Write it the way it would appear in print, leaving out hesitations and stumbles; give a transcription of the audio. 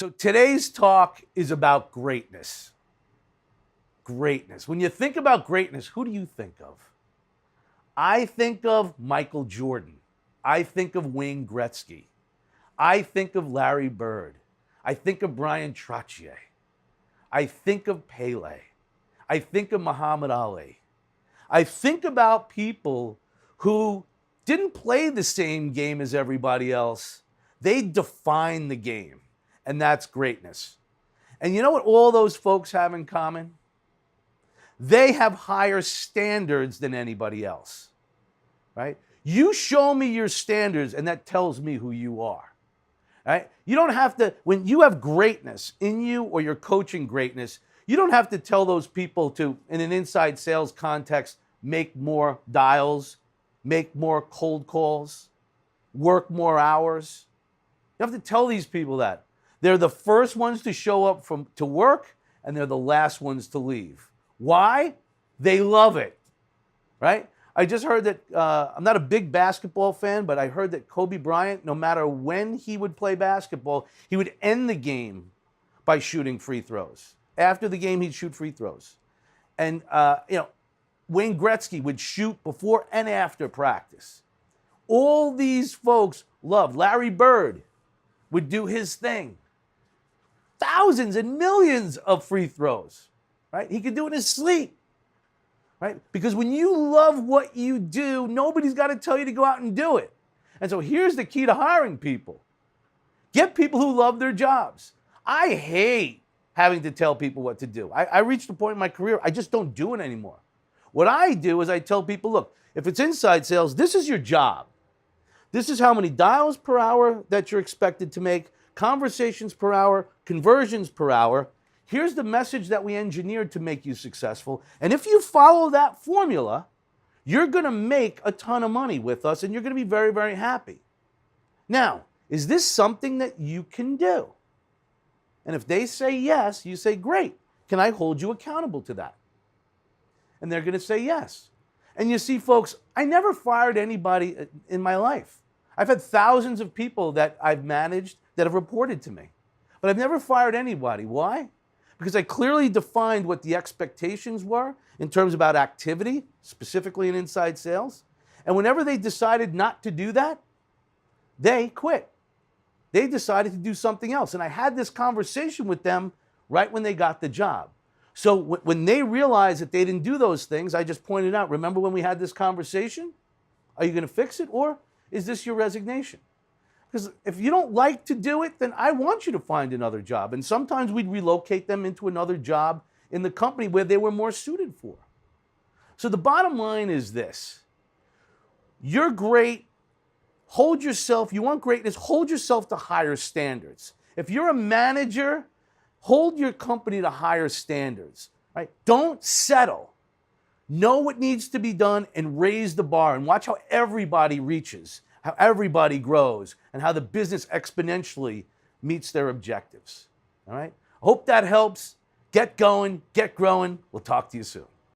So today's talk is about greatness. Greatness. When you think about greatness, who do you think of? I think of Michael Jordan. I think of Wayne Gretzky. I think of Larry Bird. I think of Brian Trottier. I think of Pele. I think of Muhammad Ali. I think about people who didn't play the same game as everybody else. They defined the game, and that's greatness. And you know what all those folks have in common? They have higher standards than anybody else, right? You show me your standards, and that tells me who you are, right? You don't have to, when you have greatness in you or you're coaching greatness, you don't have to tell those people to, in an inside sales context, make more dials, make more cold calls, work more hours. You have to tell these people that. They're the first ones to show up to work, and they're the last ones to leave. Why? They love it, right? I just heard that, I'm not a big basketball fan, but I heard that Kobe Bryant, no matter when he would play basketball, he would end the game by shooting free throws. After the game, he'd shoot free throws. And, Wayne Gretzky would shoot before and after practice. All these folks loved. Larry Bird would do his thing. Thousands and millions of free throws, right? He could do it in his sleep, right? Because when you love what you do, nobody's got to tell you to go out and do it. And so here's the key to hiring people. Get people who love their jobs. I hate having to tell people what to do. I reached a point in my career, I just don't do it anymore. What I do is I tell people, look, if it's inside sales, this is your job. This is how many dials per hour that you're expected to make, conversations per hour, conversions per hour. Here's the message that we engineered to make you successful. And if you follow that formula, you're going to make a ton of money with us, and you're going to be very, very happy. Now, is this something that you can do? And if they say yes, you say, great. Can I hold you accountable to that? And they're going to say yes. And you see, folks, I never fired anybody in my life. I've had thousands of people that I've managed that have reported to me. But I've never fired anybody. Why? Because I clearly defined what the expectations were in terms about activity, specifically in inside sales. And whenever they decided not to do that, they quit. They decided to do something else. And I had this conversation with them right when they got the job. So when they realized that they didn't do those things, I just pointed out, remember when we had this conversation? Are you going to fix it, or is this your resignation? Because if you don't like to do it, then I want you to find another job. And sometimes we'd relocate them into another job in the company where they were more suited for. So the bottom line is this. You're great. Hold yourself. You want greatness, hold yourself to higher standards. If you're a manager, hold your company to higher standards, right? Don't settle. Know what needs to be done and raise the bar, and watch how everybody reaches, how everybody grows, and how the business exponentially meets their objectives, all right? Hope that helps. Get going, get growing. We'll talk to you soon.